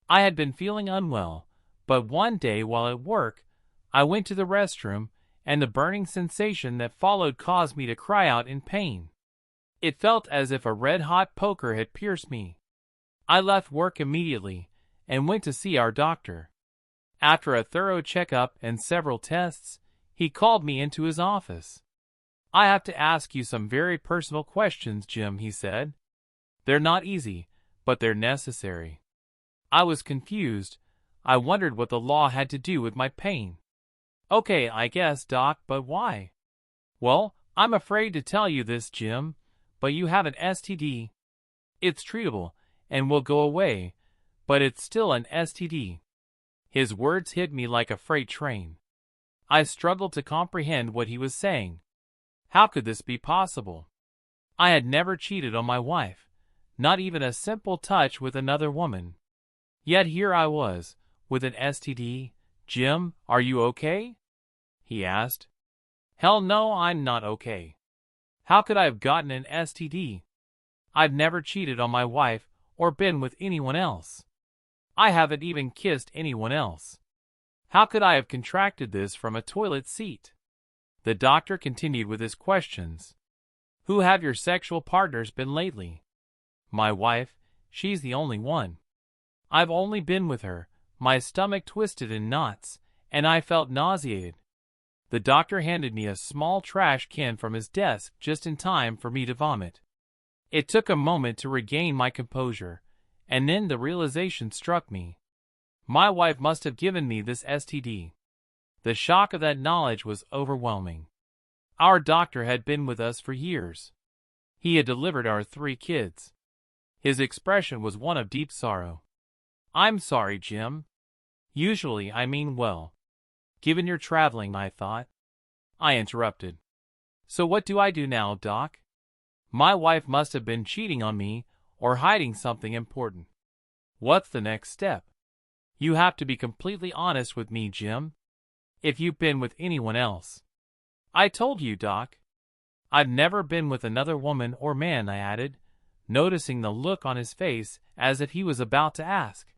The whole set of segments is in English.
I had been feeling unwell, but one day while at work, I went to the restroom, and the burning sensation that followed caused me to cry out in pain. It felt as if a red-hot poker had pierced me. I left work immediately and went to see our doctor. After a thorough checkup and several tests, he called me into his office. "I have to ask you some very personal questions, Jim," he said. "They're not easy, but they're necessary." I was confused. I wondered what the law had to do with my pain. "Okay, I guess, Doc, but why?" "Well, I'm afraid to tell you this, Jim, but you have an STD. It's treatable and will go away, but it's still an STD. His words hit me like a freight train. I struggled to comprehend what he was saying. How could this be possible? I had never cheated on my wife, not even a simple touch with another woman. Yet here I was, with an STD. "Jim, are you okay?" he asked. "Hell no, I'm not okay. How could I have gotten an STD? I've never cheated on my wife or been with anyone else. I haven't even kissed anyone else. How could I have contracted this from a toilet seat?" The doctor continued with his questions. "Who have your sexual partners been lately?" "My wife, she's the only one. I've only been with her." My stomach twisted in knots, and I felt nauseated. The doctor handed me a small trash can from his desk just in time for me to vomit. It took a moment to regain my composure, and then the realization struck me. My wife must have given me this STD. The shock of that knowledge was overwhelming. Our doctor had been with us for years. He had delivered our 3 kids. His expression was one of deep sorrow. "I'm sorry, Jim. Usually I mean well. Given you're traveling, I thought." I interrupted. "So what do I do now, Doc? My wife must have been cheating on me or hiding something important. What's the next step? You have to be completely honest with me, Jim. If you've been with anyone else." "I told you, Doc. I've never been with another woman or man," I added, noticing the look on his face as if he was about to ask.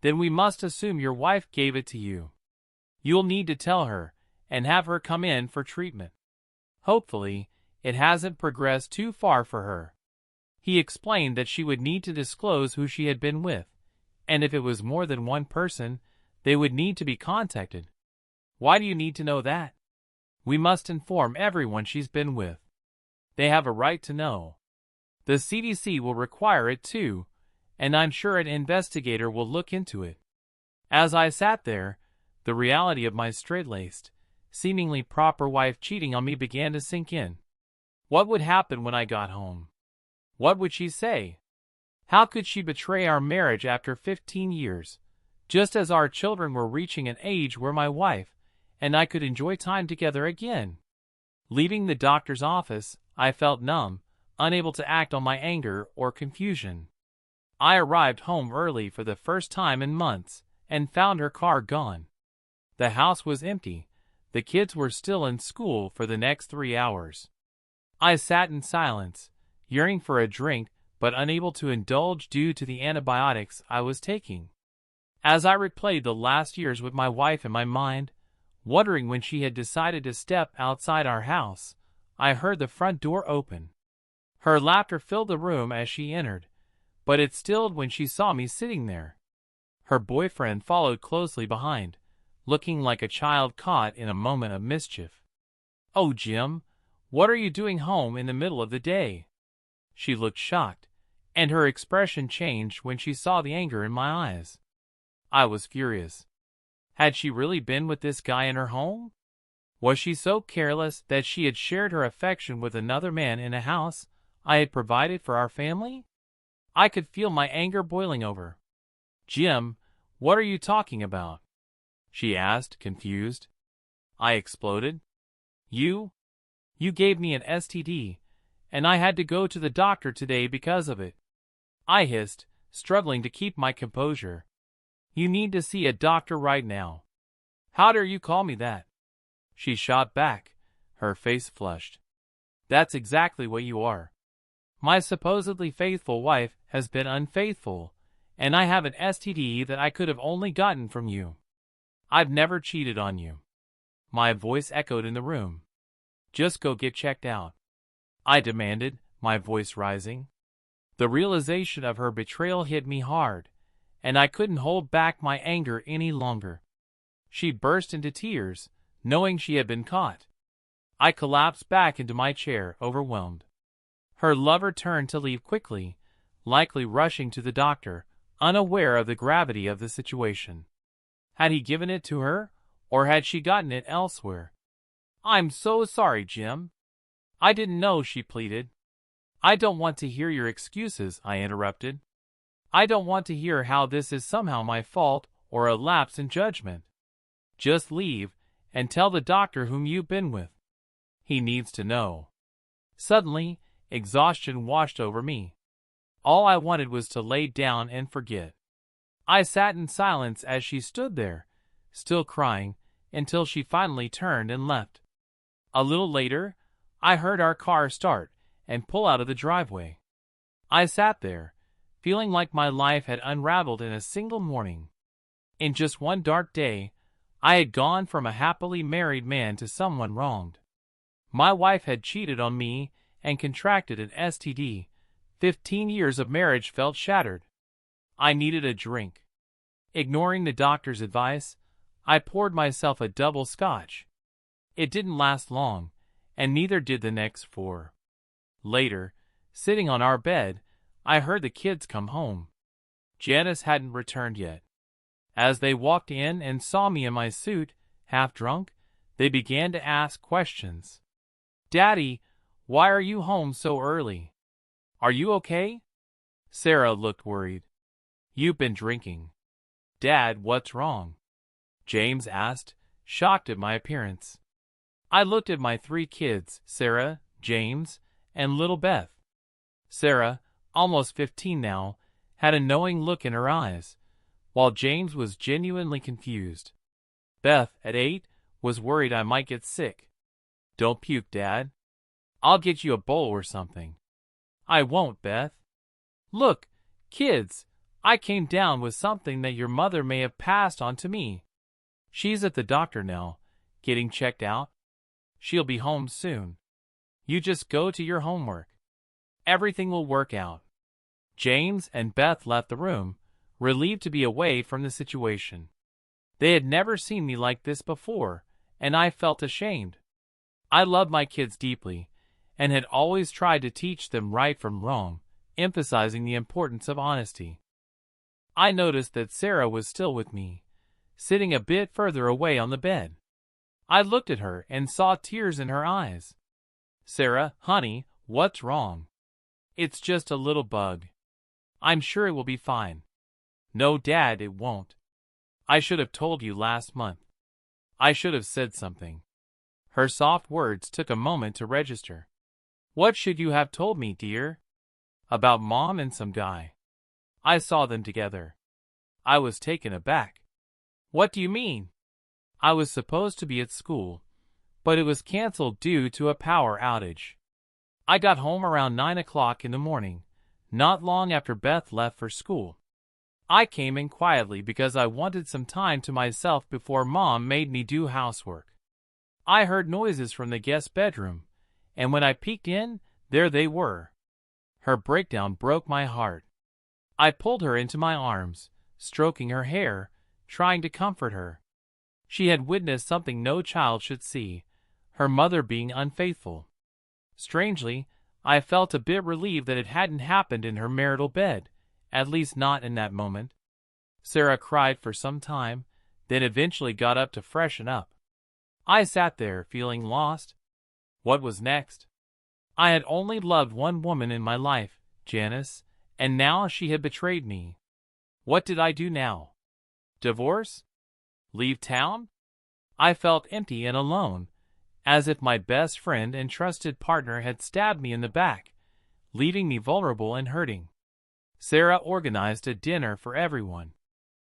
"Then we must assume your wife gave it to you. You'll need to tell her and have her come in for treatment. Hopefully, it hasn't progressed too far for her." He explained that she would need to disclose who she had been with, and if it was more than one person, they would need to be contacted. "Why do you need to know that?" "We must inform everyone she's been with. They have a right to know. The CDC will require it too, and I'm sure an investigator will look into it." As I sat there, the reality of my straight-laced, seemingly proper wife cheating on me began to sink in. What would happen when I got home? What would she say? How could she betray our marriage after 15 years, just as our children were reaching an age where my wife and I could enjoy time together again? Leaving the doctor's office, I felt numb, unable to act on my anger or confusion. I arrived home early for the first time in months and found her car gone. The house was empty. The kids were still in school for the next 3 hours. I sat in silence, yearning for a drink but unable to indulge due to the antibiotics I was taking. As I replayed the last years with my wife in my mind, wondering when she had decided to step outside our house, I heard the front door open. Her laughter filled the room as she entered, but it stilled when she saw me sitting there. Her boyfriend followed closely behind, looking like a child caught in a moment of mischief. "Oh, Jim, what are you doing home in the middle of the day?" She looked shocked, and her expression changed when she saw the anger in my eyes. I was furious. Had she really been with this guy in her home? Was she so careless that she had shared her affection with another man in a house I had provided for our family? I could feel my anger boiling over. "Jim, what are you talking about?" she asked, confused. I exploded. You gave me an STD, and I had to go to the doctor today because of it," I hissed, struggling to keep my composure. "You need to see a doctor right now." "How dare you call me that?" she shot back, her face flushed. "That's exactly what you are. My supposedly faithful wife has been unfaithful, and I have an STD that I could have only gotten from you. I've never cheated on you." My voice echoed in the room. "Just go get checked out," I demanded, my voice rising. The realization of her betrayal hit me hard, and I couldn't hold back my anger any longer. She burst into tears, knowing she had been caught. I collapsed back into my chair, overwhelmed. Her lover turned to leave quickly, likely rushing to the doctor, unaware of the gravity of the situation. Had he given it to her, or had she gotten it elsewhere? "I'm so sorry, Jim. I didn't know," she pleaded. "I don't want to hear your excuses," I interrupted. "I don't want to hear how this is somehow my fault or a lapse in judgment. Just leave and tell the doctor whom you've been with. He needs to know." Suddenly, exhaustion washed over me. All I wanted was to lay down and forget. I sat in silence as she stood there, still crying, until she finally turned and left. A little later, I heard our car start and pull out of the driveway. I sat there, feeling like my life had unraveled in a single morning. In just one dark day, I had gone from a happily married man to someone wronged. My wife had cheated on me and contracted an STD. 15 years of marriage felt shattered. I needed a drink. Ignoring the doctor's advice, I poured myself a double scotch. It didn't last long, and neither did the next 4. Later, sitting on our bed, I heard the kids come home. Janice hadn't returned yet. As they walked in and saw me in my suit, half drunk, they began to ask questions. "Daddy, why are you home so early? Are you okay?" Sarah looked worried. "You've been drinking." "Dad, what's wrong?" James asked, shocked at my appearance. I looked at my 3 kids, Sarah, James, and little Beth. Sarah, almost 15 now, had a knowing look in her eyes, while James was genuinely confused. Beth, at 8, was worried I might get sick. "Don't puke, Dad. I'll get you a bowl or something." "I won't, Beth." "Look, kids, I came down with something that your mother may have passed on to me. She's at the doctor now, getting checked out. She'll be home soon. You just go to your homework. Everything will work out." James and Beth left the room, relieved to be away from the situation. They had never seen me like this before, and I felt ashamed. I loved my kids deeply, and had always tried to teach them right from wrong, emphasizing the importance of honesty. I noticed that Sarah was still with me, sitting a bit further away on the bed. I looked at her and saw tears in her eyes. "Sarah, honey, what's wrong?" "It's just a little bug. I'm sure it will be fine." "No, Dad, it won't. I should have told you last month. I should have said something." Her soft words took a moment to register. "What should you have told me, dear?" "About Mom and some guy. I saw them together." I was taken aback. "What do you mean?" "I was supposed to be at school, but it was canceled due to a power outage. I got home around 9 o'clock in the morning, not long after Beth left for school. I came in quietly because I wanted some time to myself before Mom made me do housework. I heard noises from the guest bedroom, and when I peeked in, there they were." Her breakdown broke my heart. I pulled her into my arms, stroking her hair, trying to comfort her. She had witnessed something no child should see, her mother being unfaithful. Strangely, I felt a bit relieved that it hadn't happened in her marital bed, at least not in that moment. Sarah cried for some time, then eventually got up to freshen up. I sat there, feeling lost. What was next? I had only loved one woman in my life, Janice, and now she had betrayed me. What did I do now? Divorce? Leave town? I felt empty and alone, as if my best friend and trusted partner had stabbed me in the back, leaving me vulnerable and hurting. Sarah organized a dinner for everyone.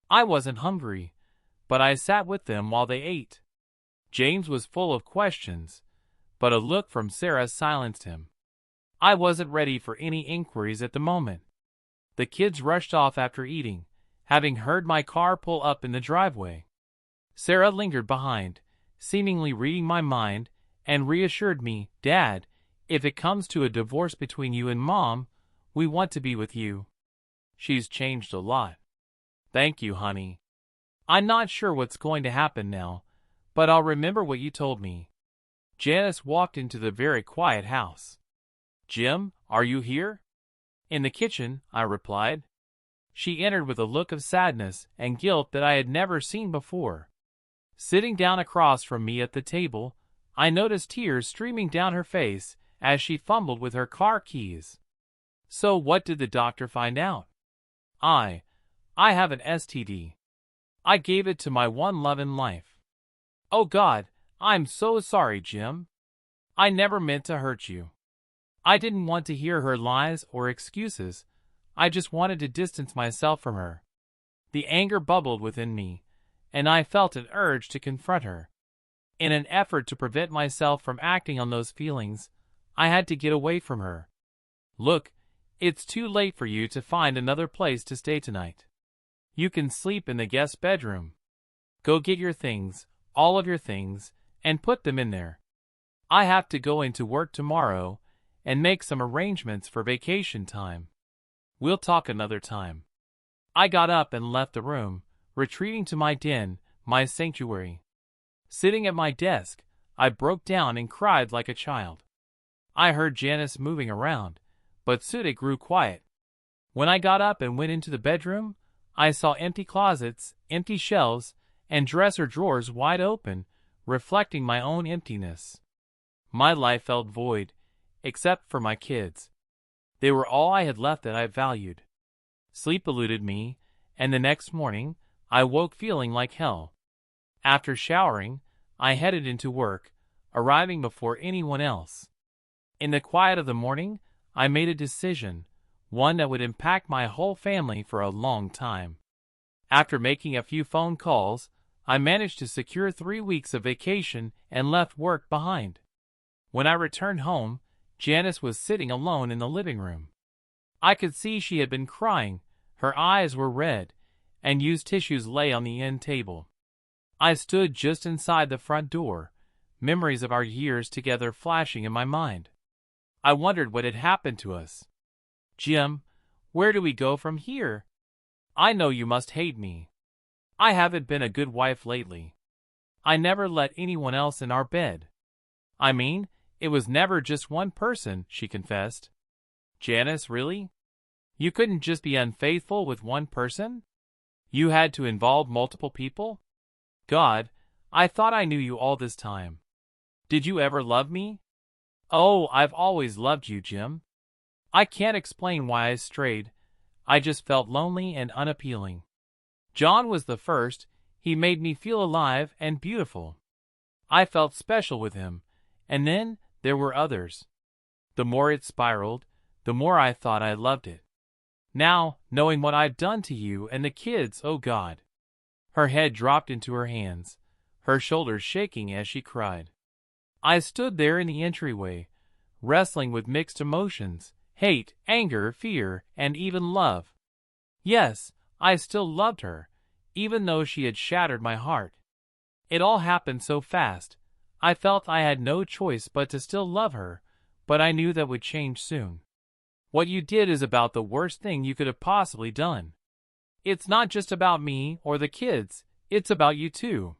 I wasn't hungry, but I sat with them while they ate. James was full of questions, but a look from Sarah silenced him. I wasn't ready for any inquiries at the moment. The kids rushed off after eating, having heard my car pull up in the driveway. Sarah lingered behind, seemingly reading my mind, and reassured me, "Dad, if it comes to a divorce between you and Mom, we want to be with you. She's changed a lot." "Thank you, honey. I'm not sure what's going to happen now, but I'll remember what you told me." Janice walked into the very quiet house. "Jim, are you here?" "In the kitchen," I replied. She entered with a look of sadness and guilt that I had never seen before. Sitting down across from me at the table, I noticed tears streaming down her face as she fumbled with her car keys. "So what did the doctor find out?" I have an STD. I gave it to my one love in life." "Oh God, I'm so sorry, Jim. I never meant to hurt you." I didn't want to hear her lies or excuses. I just wanted to distance myself from her. The anger bubbled within me, and I felt an urge to confront her. In an effort to prevent myself from acting on those feelings, I had to get away from her. "Look, it's too late for you to find another place to stay tonight. You can sleep in the guest bedroom. Go get your things, all of your things, and put them in there. I have to go into work tomorrow and make some arrangements for vacation time. We'll talk another time." I got up and left the room, retreating to my den, my sanctuary. Sitting at my desk, I broke down and cried like a child. I heard Janice moving around, but soon it grew quiet. When I got up and went into the bedroom, I saw empty closets, empty shelves, and dresser drawers wide open, reflecting my own emptiness. My life felt void, except for my kids. They were all I had left that I valued. Sleep eluded me, and the next morning, I woke feeling like hell. After showering, I headed into work, arriving before anyone else. In the quiet of the morning, I made a decision, one that would impact my whole family for a long time. After making a few phone calls, I managed to secure 3 weeks of vacation and left work behind. When I returned home, Janice was sitting alone in the living room. I could see she had been crying, her eyes were red, and used tissues lay on the end table. I stood just inside the front door, memories of our years together flashing in my mind. I wondered what had happened to us. "Jim, where do we go from here? I know you must hate me. I haven't been a good wife lately. I never let anyone else in our bed. I mean, it was never just one person," she confessed. "Janice, really? You couldn't just be unfaithful with one person? You had to involve multiple people? God, I thought I knew you all this time. Did you ever love me?" "Oh, I've always loved you, Jim. I can't explain why I strayed. I just felt lonely and unappealing. John was the first. He made me feel alive and beautiful. I felt special with him, and then there were others. The more it spiraled, the more I thought I loved it. Now, knowing what I've done to you and the kids, oh God." Her head dropped into her hands, her shoulders shaking as she cried. I stood there in the entryway, wrestling with mixed emotions, hate, anger, fear, and even love. Yes, I still loved her, even though she had shattered my heart. It all happened so fast. I felt I had no choice but to still love her, but I knew that would change soon. What you did is about the worst thing you could have possibly done. It's not just about me or the kids, it's about you too.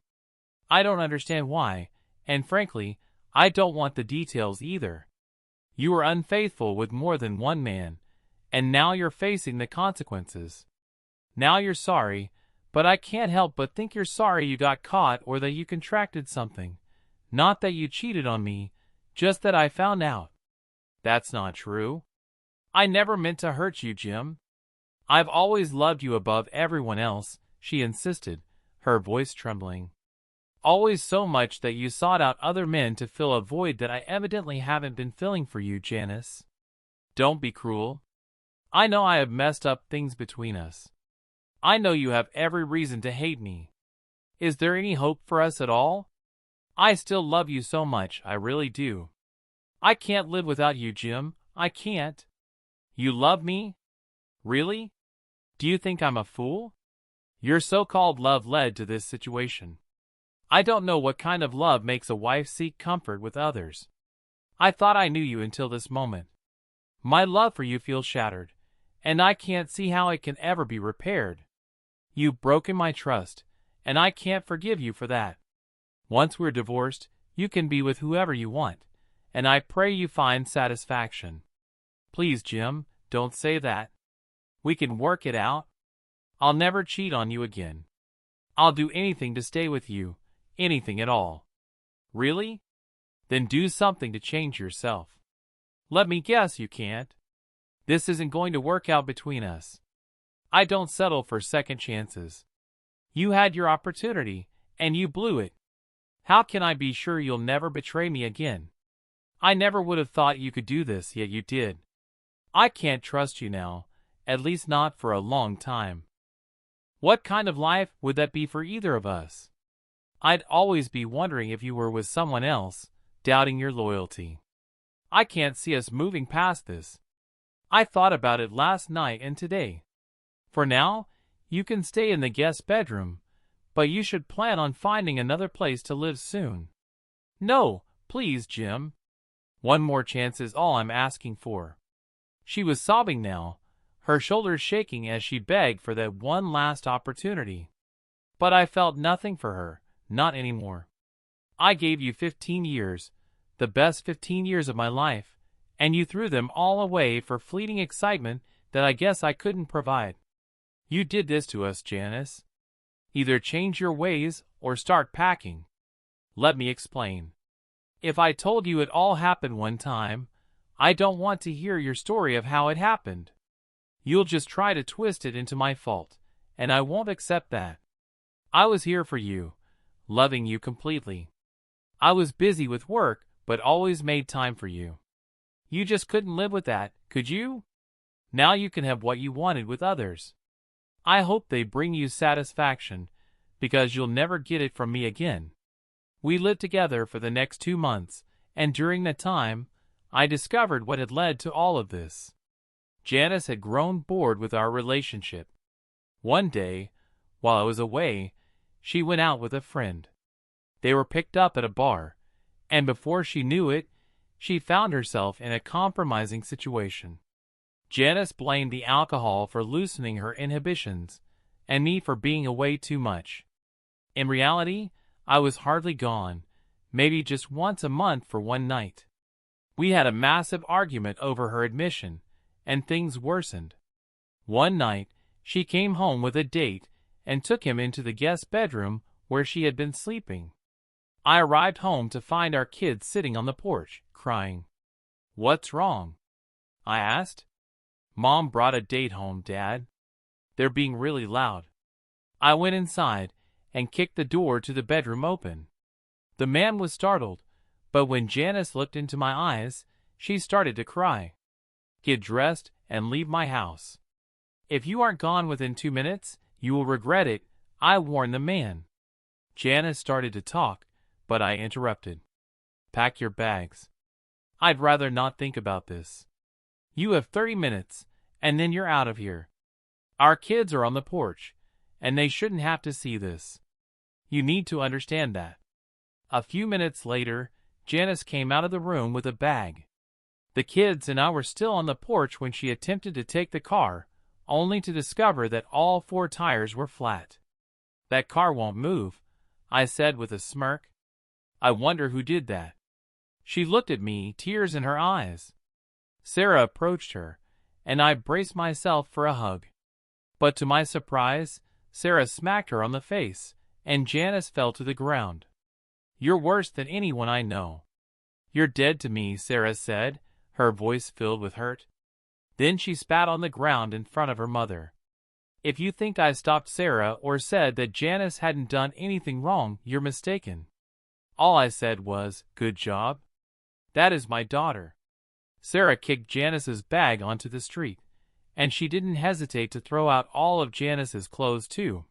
I don't understand why, and frankly, I don't want the details either. You were unfaithful with more than one man, and now you're facing the consequences. Now you're sorry, but I can't help but think you're sorry you got caught or that you contracted something. Not that you cheated on me, just that I found out." "That's not true. I never meant to hurt you, Jim. I've always loved you above everyone else," she insisted, her voice trembling. "Always so much that you sought out other men to fill a void that I evidently haven't been filling for you, Janice. Don't be cruel. I know I have messed up things between us. I know you have every reason to hate me. Is there any hope for us at all? I still love you so much, I really do. I can't live without you, Jim. I can't." "You love me?" Really? Do you think I'm a fool? Your so-called love led to this situation. I don't know what kind of love makes a wife seek comfort with others. I thought I knew you until this moment. My love for you feels shattered, and I can't see how it can ever be repaired. You've broken my trust, and I can't forgive you for that. Once we're divorced, you can be with whoever you want, and I pray you find satisfaction. Please, Jim, don't say that. We can work it out. I'll never cheat on you again. I'll do anything to stay with you, anything at all. Really? Then do something to change yourself. Let me guess you can't. This isn't going to work out between us. I don't settle for second chances. You had your opportunity, and you blew it. How can I be sure you'll never betray me again? I never would have thought you could do this, yet you did. I can't trust you now, at least not for a long time. What kind of life would that be for either of us? I'd always be wondering if you were with someone else, doubting your loyalty. I can't see us moving past this. I thought about it last night and today. For now, you can stay in the guest bedroom, but you should plan on finding another place to live soon. No, please, Jim. One more chance is all I'm asking for. She was sobbing now, her shoulders shaking as she begged for that one last opportunity. But I felt nothing for her, not anymore. I gave you 15 years, the best 15 years of my life, and you threw them all away for fleeting excitement that I guess I couldn't provide. You did this to us, Janice. Either change your ways or start packing. Let me explain. If I told you it all happened one time, I don't want to hear your story of how it happened. You'll just try to twist it into my fault, and I won't accept that. I was here for you, loving you completely. I was busy with work, but always made time for you. You just couldn't live with that, could you? Now you can have what you wanted with others. I hope they bring you satisfaction, because you'll never get it from me again. We lived together for the next 2 months, and during that time, I discovered what had led to all of this. Janice had grown bored with our relationship. One day, while I was away, she went out with a friend. They were picked up at a bar, and before she knew it, she found herself in a compromising situation. Janice blamed the alcohol for loosening her inhibitions, and me for being away too much. In reality, I was hardly gone, maybe just once a month for one night. We had a massive argument over her admission, and things worsened. One night, she came home with a date and took him into the guest bedroom where she had been sleeping. I arrived home to find our kids sitting on the porch, crying. "What's wrong?" I asked. "Mom brought a date home, Dad. They're being really loud." I went inside and kicked the door to the bedroom open. The man was startled, but when Janice looked into my eyes, she started to cry. "Get dressed and leave my house. If you aren't gone within 2 minutes, you will regret it," I warned the man. Janice started to talk, but I interrupted. "Pack your bags. I'd rather not think about this. You have 30 minutes, and then you're out of here. Our kids are on the porch, and they shouldn't have to see this. You need to understand that." A few minutes later, Janice came out of the room with a bag. The kids and I were still on the porch when she attempted to take the car, only to discover that all 4 tires were flat. "That car won't move," I said with a smirk. "I wonder who did that." She looked at me, tears in her eyes. Sarah approached her, and I braced myself for a hug. But to my surprise, Sarah smacked her on the face, and Janice fell to the ground. "You're worse than anyone I know." "You're dead to me," Sarah said, her voice filled with hurt. Then she spat on the ground in front of her mother. If you think I stopped Sarah or said that Janice hadn't done anything wrong, you're mistaken. All I said was, "Good job. That is my daughter." Sarah kicked Janice's bag onto the street, and she didn't hesitate to throw out all of Janice's clothes too.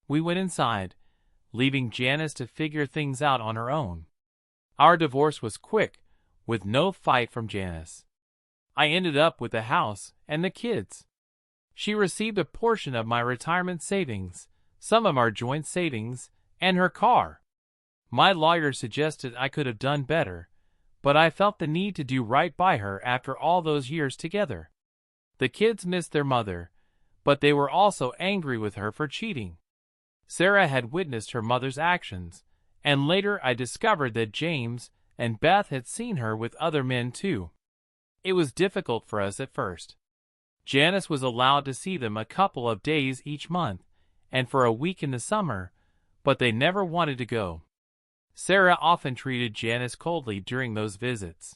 We went inside, leaving Janice to figure things out on her own. Our divorce was quick, with no fight from Janice. I ended up with the house and the kids. She received a portion of my retirement savings, some of our joint savings, and her car. My lawyer suggested I could have done better, but I felt the need to do right by her after all those years together. The kids missed their mother, but they were also angry with her for cheating. Sarah had witnessed her mother's actions, and later I discovered that James and Beth had seen her with other men too. It was difficult for us at first. Janice was allowed to see them a couple of days each month, and for a week in the summer, but they never wanted to go. Sarah often treated Janice coldly during those visits.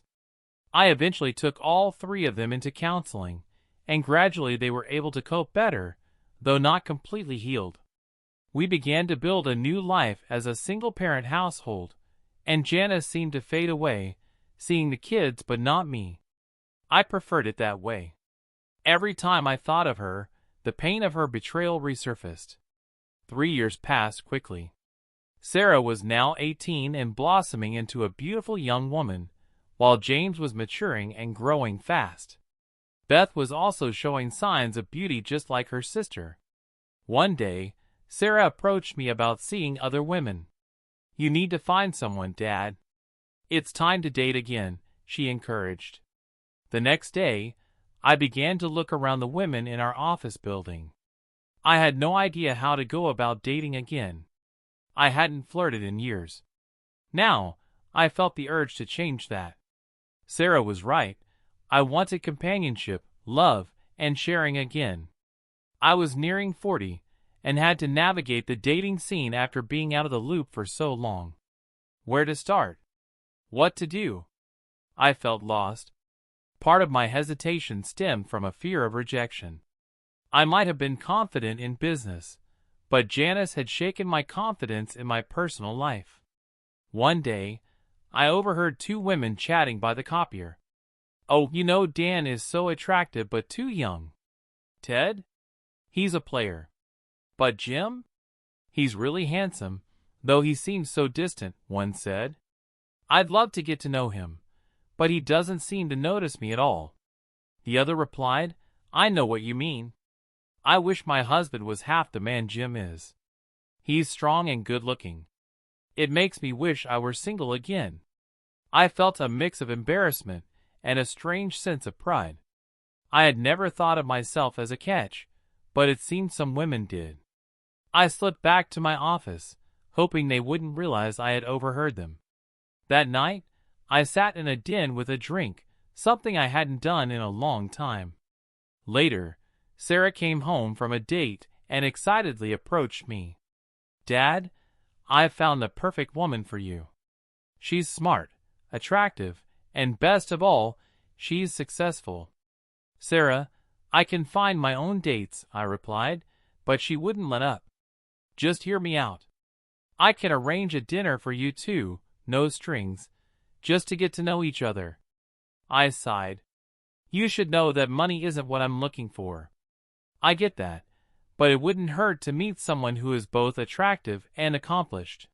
I eventually took all three of them into counseling, and gradually they were able to cope better, though not completely healed. We began to build a new life as a single-parent household, and Janice seemed to fade away, seeing the kids but not me. I preferred it that way. Every time I thought of her, the pain of her betrayal resurfaced. 3 years passed quickly. Sarah was now 18 and blossoming into a beautiful young woman, while James was maturing and growing fast. Beth was also showing signs of beauty just like her sister. One day, Sarah approached me about seeing other women. "You need to find someone, Dad. It's time to date again," she encouraged. The next day, I began to look around the women in our office building. I had no idea how to go about dating again. I hadn't flirted in years. Now, I felt the urge to change that. Sarah was right. I wanted companionship, love, and sharing again. I was nearing 40 and had to navigate the dating scene after being out of the loop for so long. Where to start? What to do? I felt lost. Part of my hesitation stemmed from a fear of rejection. I might have been confident in business, but Janice had shaken my confidence in my personal life. One day, I overheard two women chatting by the copier. "Oh, you know, Dan is so attractive but too young. Ted? He's a player. But Jim? He's really handsome, though he seems so distant," one said. "I'd love to get to know him, but he doesn't seem to notice me at all." The other replied, "I know what you mean. I wish my husband was half the man Jim is. He's strong and good-looking. It makes me wish I were single again." I felt a mix of embarrassment and a strange sense of pride. I had never thought of myself as a catch, but it seemed some women did. I slipped back to my office, hoping they wouldn't realize I had overheard them. That night, I sat in a den with a drink, something I hadn't done in a long time. Later, Sarah came home from a date and excitedly approached me. "Dad, I've found the perfect woman for you. She's smart, attractive, and best of all, she's successful." "Sarah, I can find my own dates," I replied, but she wouldn't let up. "Just hear me out. I can arrange a dinner for you two, no strings, just to get to know each other." I sighed. "You should know that money isn't what I'm looking for." "I get that, but it wouldn't hurt to meet someone who is both attractive and accomplished."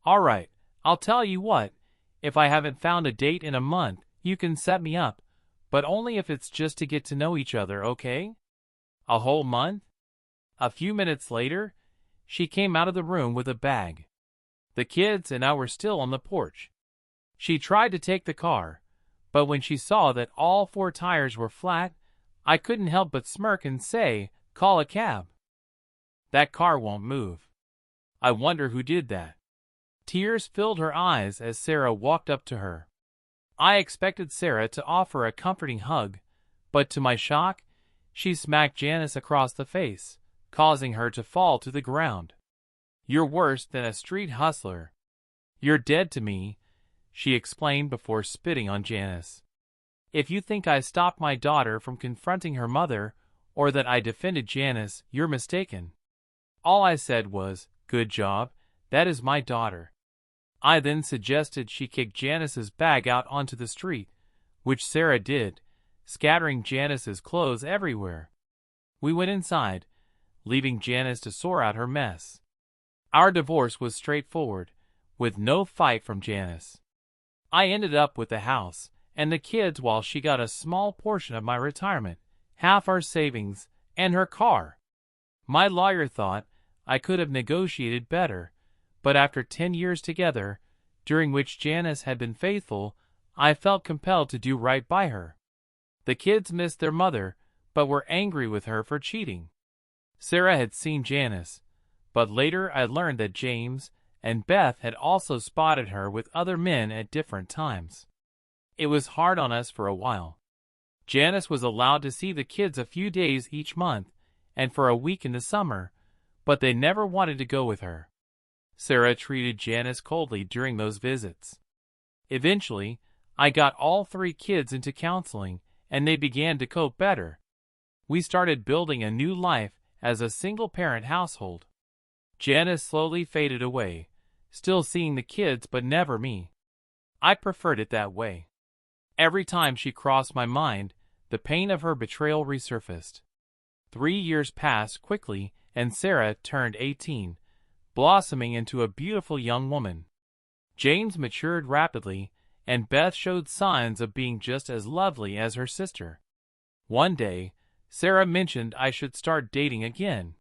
"All right, I'll tell you what, if I haven't found a date in a month, you can set me up, but only if it's just to get to know each other, okay?" "A whole month?" A few minutes later, she came out of the room with a bag. The kids and I were still on the porch. She tried to take the car, but when she saw that all 4 tires were flat, I couldn't help but smirk and say, "Call a cab. That car won't move. I wonder who did that." Tears filled her eyes as Sarah walked up to her. I expected Sarah to offer a comforting hug, but to my shock, she smacked Janice across the face, causing her to fall to the ground. "You're worse than a street hustler. You're dead to me," she explained before spitting on Janice. "If you think I stopped my daughter from confronting her mother, or that I defended Janice, you're mistaken. All I said was, 'Good job, that is my daughter.'" I then suggested she kick Janice's bag out onto the street, which Sarah did, scattering Janice's clothes everywhere. We went inside, leaving Janice to sort out her mess. Our divorce was straightforward, with no fight from Janice. I ended up with the house and the kids while she got a small portion of my retirement, half our savings, and her car. My lawyer thought I could have negotiated better, but after 10 years together, during which Janice had been faithful, I felt compelled to do right by her. The kids missed their mother, but were angry with her for cheating. Sarah had seen Janice, but later I learned that James and Beth had also spotted her with other men at different times. It was hard on us for a while. Janice was allowed to see the kids a few days each month and for a week in the summer, but they never wanted to go with her. Sarah treated Janice coldly during those visits. Eventually, I got all 3 kids into counseling, and they began to cope better. We started building a new life as a single-parent household. Janice slowly faded away, still seeing the kids but never me. I preferred it that way. Every time she crossed my mind, the pain of her betrayal resurfaced. 3 years passed quickly, and Sarah turned 18, blossoming into a beautiful young woman. James matured rapidly, and Beth showed signs of being just as lovely as her sister. One day, Sarah mentioned I should start dating again.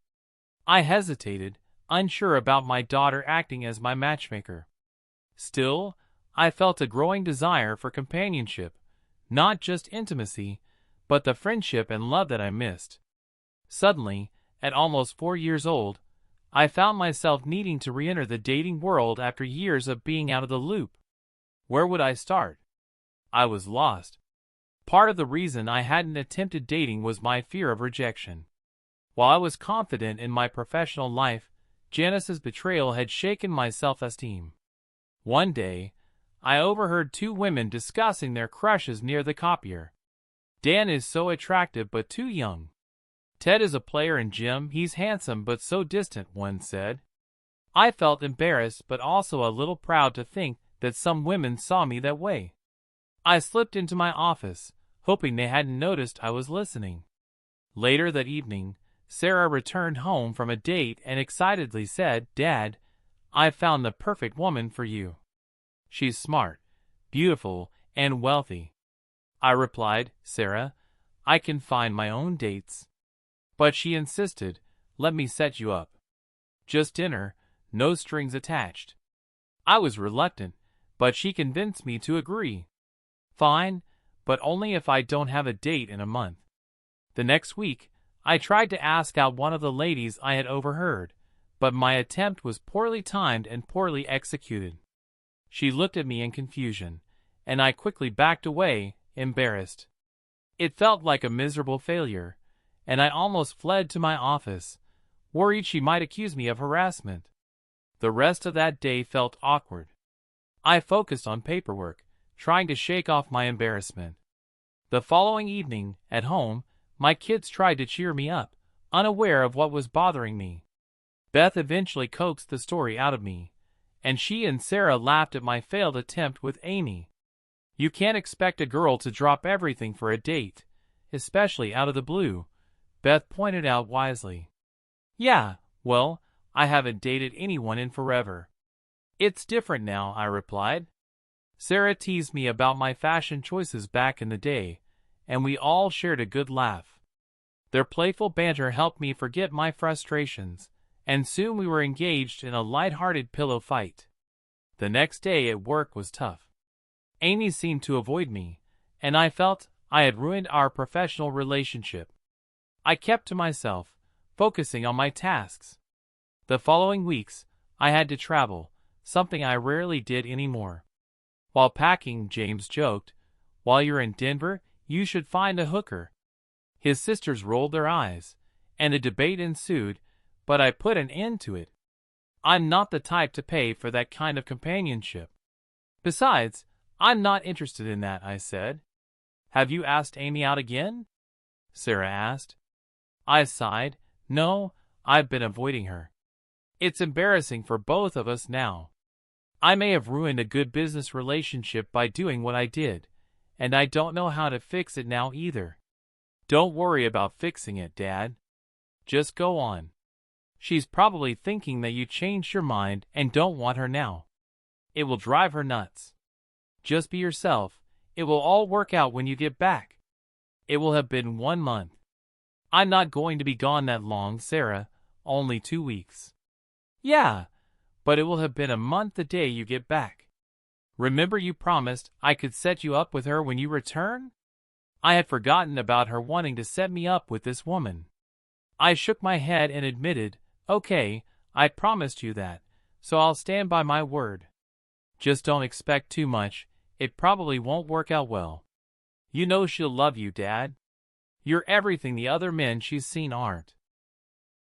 I hesitated, unsure about my daughter acting as my matchmaker. Still, I felt a growing desire for companionship, not just intimacy, but the friendship and love that I missed. Suddenly, at almost 4 years old, I found myself needing to re-enter the dating world after years of being out of the loop. Where would I start? I was lost. Part of the reason I hadn't attempted dating was my fear of rejection. While I was confident in my professional life, Janice's betrayal had shaken my self-esteem. One day, I overheard 2 women discussing their crushes near the copier. Dan is so attractive but too young. Ted is a player in gym, he's handsome but so distant, one said. I felt embarrassed but also a little proud to think that some women saw me that way. I slipped into my office, hoping they hadn't noticed I was listening. Later that evening, Sarah returned home from a date and excitedly said, "Dad, I found the perfect woman for you. She's smart, beautiful, and wealthy." I replied, "Sarah, I can find my own dates." But she insisted, "Let me set you up. Just dinner, no strings attached." I was reluctant, but she convinced me to agree. Fine, but only if I don't have a date in a month. The next week, I tried to ask out one of the ladies I had overheard, but my attempt was poorly timed and poorly executed. She looked at me in confusion, and I quickly backed away, embarrassed. It felt like a miserable failure, and I almost fled to my office, worried she might accuse me of harassment. The rest of that day felt awkward. I focused on paperwork, trying to shake off my embarrassment. The following evening, at home, my kids tried to cheer me up, unaware of what was bothering me. Beth eventually coaxed the story out of me, and she and Sarah laughed at my failed attempt with Amy. "You can't expect a girl to drop everything for a date, especially out of the blue," Beth pointed out wisely. "Yeah, well, I haven't dated anyone in forever." "It's different now," I replied. Sarah teased me about my fashion choices back in the day, and we all shared a good laugh. Their playful banter helped me forget my frustrations, and soon we were engaged in a light-hearted pillow fight. The next day at work was tough. Amy seemed to avoid me, and I felt I had ruined our professional relationship. I kept to myself, focusing on my tasks. The following weeks, I had to travel, something I rarely did anymore. While packing, James joked, "While you're in Denver, you should find a hooker." His sisters rolled their eyes, and a debate ensued, but I put an end to it. I'm not the type to pay for that kind of companionship. Besides, I'm not interested in that, I said. "Have you asked Amy out again?" Sarah asked. I sighed. "No, I've been avoiding her. It's embarrassing for both of us now. I may have ruined a good business relationship by doing what I did, and I don't know how to fix it now either." "Don't worry about fixing it, Dad. Just go on. She's probably thinking that you changed your mind and don't want her now. It will drive her nuts. Just be yourself. It will all work out when you get back. It will have been 1 month." I'm not going to be gone that long, Sarah, only 2 weeks. Yeah, but it will have been a month the day you get back. Remember you promised I could set you up with her when you return? I had forgotten about her wanting to set me up with this woman. I shook my head and admitted, okay, I promised you that, so I'll stand by my word. Just don't expect too much, it probably won't work out well. You know she'll love you, Dad. You're everything the other men she's seen aren't.